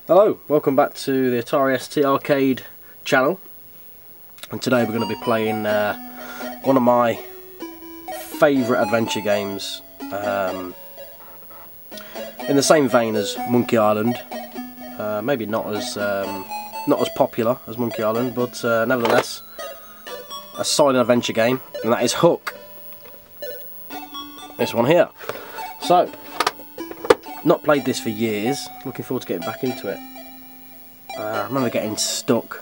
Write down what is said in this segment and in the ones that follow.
Hello, welcome back to the Atari ST arcade channel, and today we're going to be playing one of my favourite adventure games, in the same vein as Monkey Island. Maybe not as popular as Monkey Island, but nevertheless a solid adventure game, and that is Hook. This one here. So, not played this for years, looking forward to getting back into it. I remember getting stuck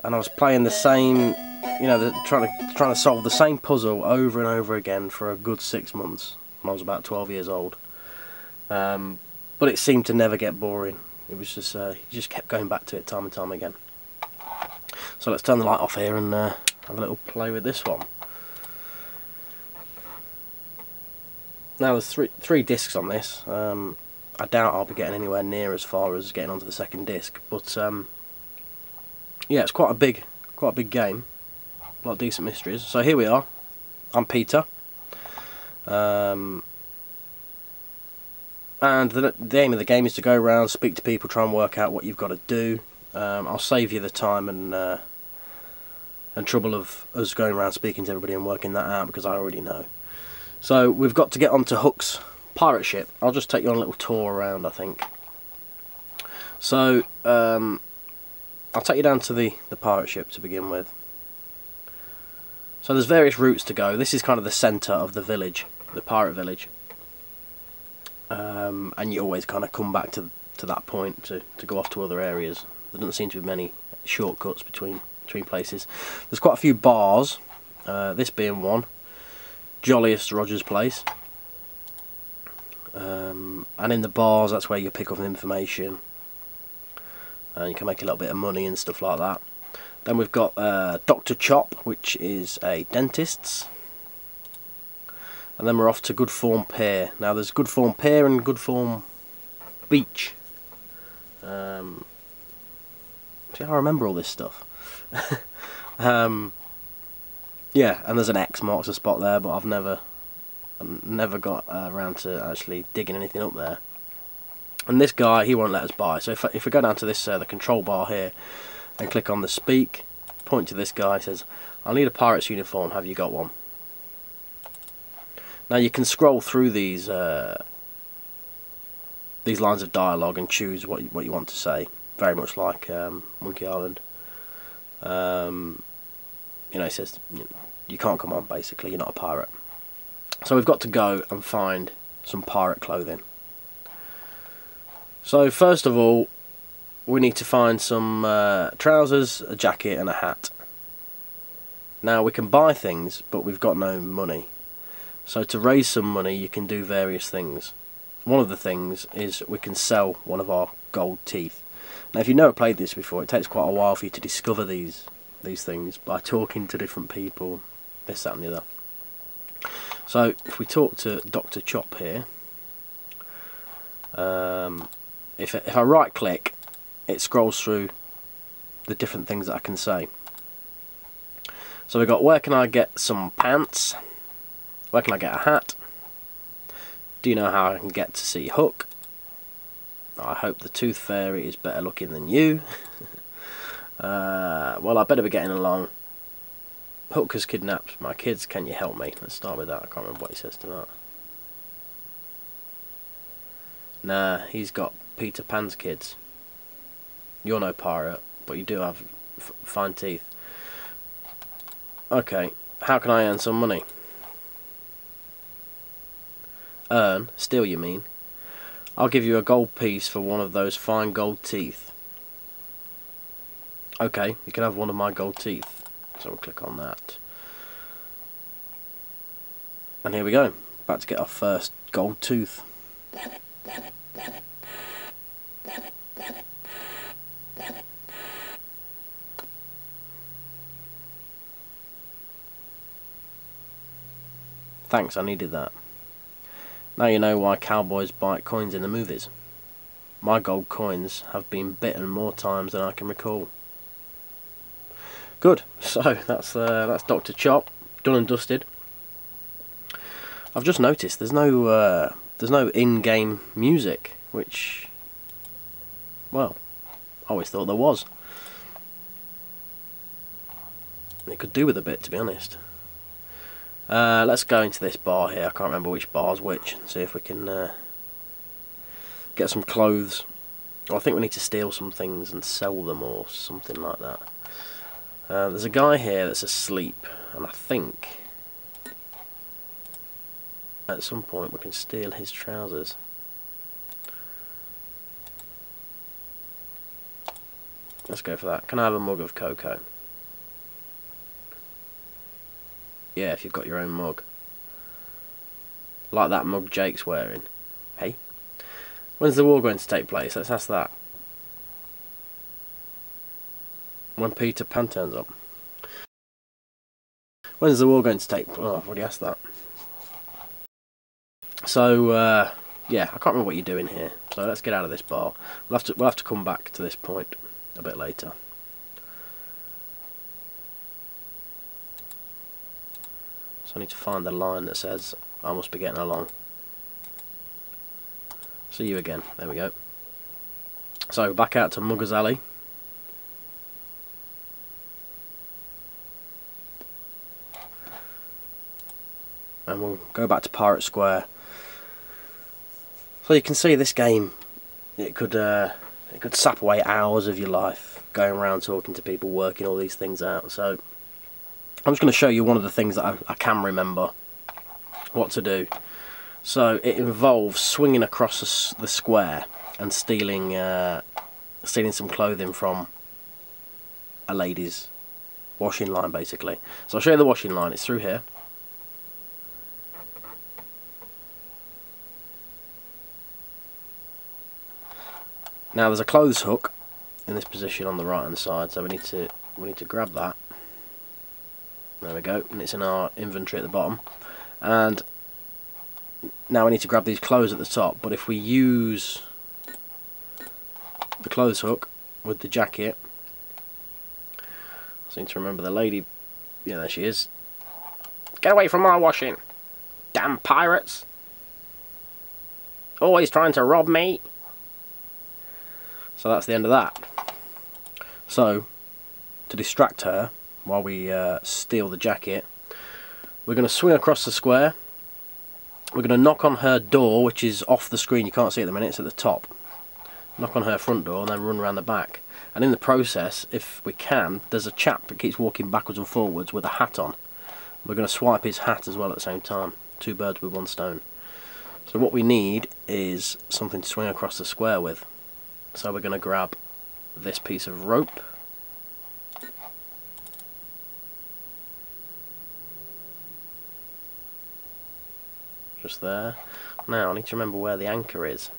and I was playing the same, trying to solve the same puzzle over and over again for a good 6 months when I was about 12 years old. But it seemed to never get boring. It was just, you just kept going back to it time and time again. So let's turn the light off here and have a little play with this one. Now there's three discs on this. I doubt I'll be getting anywhere near as far as getting onto the second disc, but yeah, it's quite a big game. A lot of decent mysteries. So here we are. I'm Peter, and the aim of the game is to go around, speak to people, try and work out what you've got to do. I'll save you the time and trouble of us going around speaking to everybody and working that out, because I already know. So we've got to get onto Hook's pirate ship. I'll just take you on a little tour around, I think. So I'll take you down to the pirate ship to begin with. So there's various routes to go. This is kind of the centre of the village, the pirate village, and you always kind of come back to that point to go off to other areas. There doesn't seem to be many shortcuts between places. There's quite a few bars, this being one. Jolliest Roger's place, and in the bars that's where you pick up information and you can make a little bit of money and stuff like that. Then we've got Dr. Chop, which is a dentist's, and then we're off to Good Form Pier. Now there's Good Form Pier and Good Form Beach. See, I remember all this stuff. Yeah, and there's an X marks a spot there, but I've never got around to actually digging anything up there. And this guy, he won't let us buy. So if we go down to this the control bar here and click on the speak, point to this guy, says, "I'll need a pirate's uniform. Have you got one?" Now you can scroll through these lines of dialogue and choose what you want to say. Very much like Monkey Island. It says you can't come on, basically, you're not a pirate. So we've got to go and find some pirate clothing. So first of all, we need to find some trousers, a jacket and a hat. Now we can buy things, but we've got no money. So to raise some money you can do various things. One of the things is we can sell one of our gold teeth. Now if you've never played this before, it takes quite a while for you to discover these things by talking to different people, this, that and the other. So if we talk to Dr. Chop here, if I right click, it scrolls through the different things that I can say. So we've got, where can I get some pants? Where can I get a hat? Do you know how I can get to see Hook? I hope the Tooth Fairy is better looking than you. Well, I better be getting along. Hook has kidnapped my kids, can you help me? Let's start with that. I can't remember what he says to that. Nah, he's got Peter Pan's kids. You're no pirate, but you do have fine teeth. Okay, how can I earn some money? Earn? Steal, you mean? I'll give you a gold piece for one of those fine gold teeth. Okay, you can have one of my gold teeth. So we'll click on that. And here we go. About to get our first gold tooth. Thanks, I needed that. Now you know why cowboys bite coins in the movies. My gold coins have been bitten more times than I can recall. Good. So that's Dr. Chop, done and dusted. I've just noticed there's no in-game music, which Well, I always thought there was. It could do with a bit, to be honest. Let's go into this bar here. I can't remember which bar's which. See if we can get some clothes. I think we need to steal some things and sell them or something like that. There's a guy here that's asleep, and I think at some point we can steal his trousers. Let's go for that. Can I have a mug of cocoa? Yeah, if you've got your own mug. Like that mug Jake's wearing. Hey? When's the war going to take place? Let's ask that. When Peter Pan turns up. When's the war going to take place? Oh, I've already asked that. So, yeah, I can't remember what you're doing here. So let's get out of this bar. We'll have to come back to this point a bit later. So I need to find the line that says I must be getting along. See you again. There we go. So back out to Muggers Alley. And we'll go back to Pirate Square. So you can see this game, it could sap away hours of your life going around talking to people, working all these things out. So I'm just going to show you one of the things that I can remember what to do. So it involves swinging across the square and stealing some clothing from a lady's washing line, basically. So I'll show you the washing line. It's through here. Now there's a clothes hook in this position on the right hand side, so we need to grab that. There we go, and it's in our inventory at the bottom. And now we need to grab these clothes at the top, but if we use the clothes hook with the jacket, I seem to remember the lady. Yeah, there she is. Get away from my washing, damn pirates! Always trying to rob me. So that's the end of that. So, to distract her while we steal the jacket, we're going to swing across the square. We're going to knock on her door, which is off the screen. You can't see it at the minute, it's at the top. Knock on her front door and then run around the back. And in the process, if we can, there's a chap that keeps walking backwards and forwards with a hat on. We're going to swipe his hat as well at the same time. 2 birds with 1 stone. So what we need is something to swing across the square with. So we're going to grab this piece of rope. Just there. Now I need to remember where the anchor is.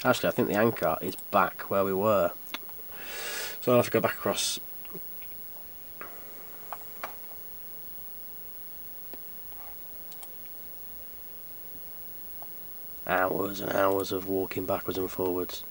Actually, I think the anchor is back where we were. So I'll have to go back across. Hours and hours of walking backwards and forwards.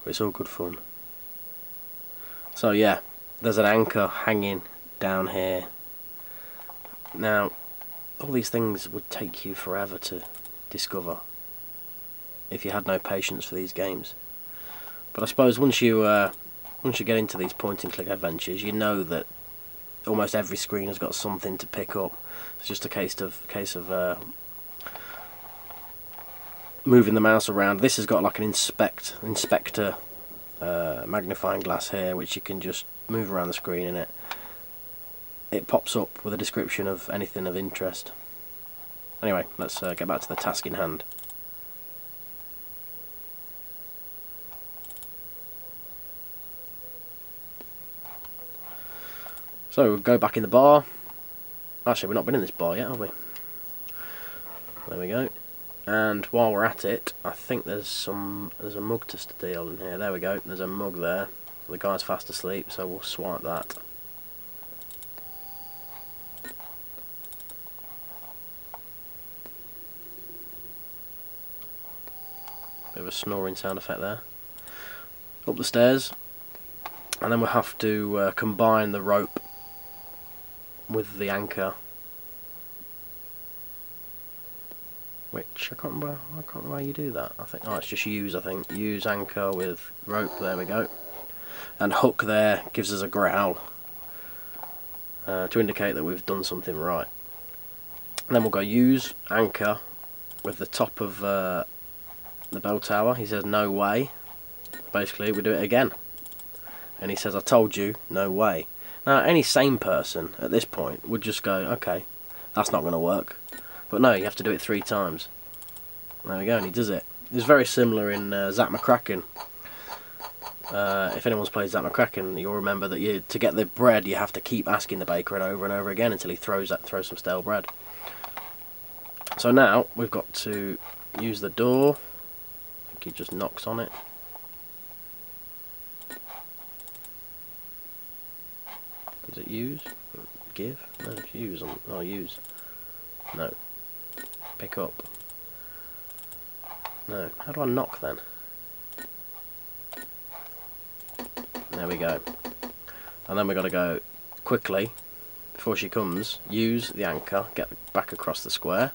But it's all good fun. So yeah, there's an anchor hanging down here. Now, all these things would take you forever to discover if you had no patience for these games. But I suppose once you get into these point-and-click adventures, you know that almost every screen has got something to pick up. It's just a case of moving the mouse around. This has got like an inspector magnifying glass here, which you can just move around the screen, and it pops up with a description of anything of interest. Anyway, let's get back to the task in hand. So we'll go back in the bar. Actually, we've not been in this bar yet, have we? There we go. And while we're at it, I think there's a mug to steal in here. There we go. There's a mug there. The guy's fast asleep, so we'll swipe that. Bit of a snoring sound effect there. Up the stairs, and then we'll have to combine the rope with the anchor. which I can't remember how you do that. I think, oh, it's just use, I think. Use anchor with rope, there we go. And hook there gives us a growl to indicate that we've done something right. And then we'll go use anchor with the top of the bell tower. He says no way. Basically we do it again. And he says I told you, no way. Now any sane person at this point would just go, okay, that's not going to work. But no, you have to do it 3 times. There we go, and he does it. It's very similar in Zak McKracken. If anyone's played Zak McKracken, you'll remember that to get the bread you have to keep asking the baker and over again until he throws some stale bread. So now we've got to use the door. I think he just knocks on it. Does it use? Give? No, it's use. Oh, use. No. Pick up. No. How do I knock then? There we go. And then we've got to go quickly, before she comes, use the anchor, get back across the square.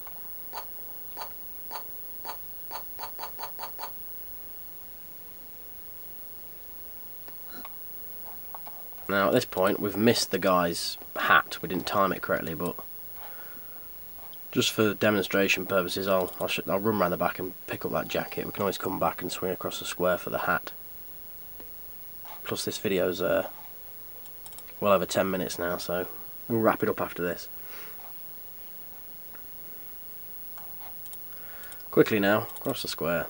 Now at this point we've missed the guy's hat. We didn't time it correctly, but just for demonstration purposes I'll run around the back and pick up that jacket. We can always come back and swing across the square for the hat. Plus this video's well over 10 minutes now, so we'll wrap it up after this. Quickly now, across the square.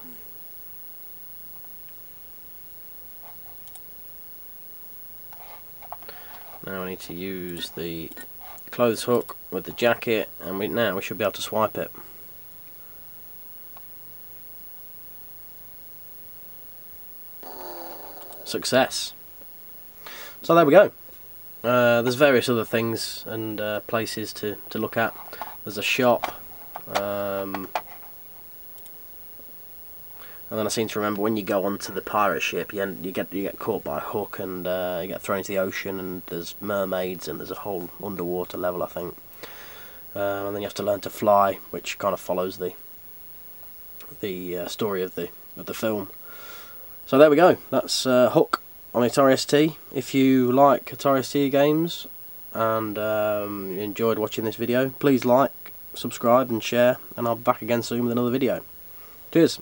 Now we need to use the clothes hook with the jacket, and now we should be able to swipe it. Success. So there we go. There's various other things and places to look at. There's a shop. And then I seem to remember when you go onto the pirate ship, you get caught by a hook and you get thrown into the ocean, and there's mermaids and there's a whole underwater level, I think. And then you have to learn to fly, which kind of follows the story of the film. So there we go. That's Hook on Atari ST. If you like Atari ST games and you enjoyed watching this video, please like, subscribe and share, and I'll be back again soon with another video. Cheers.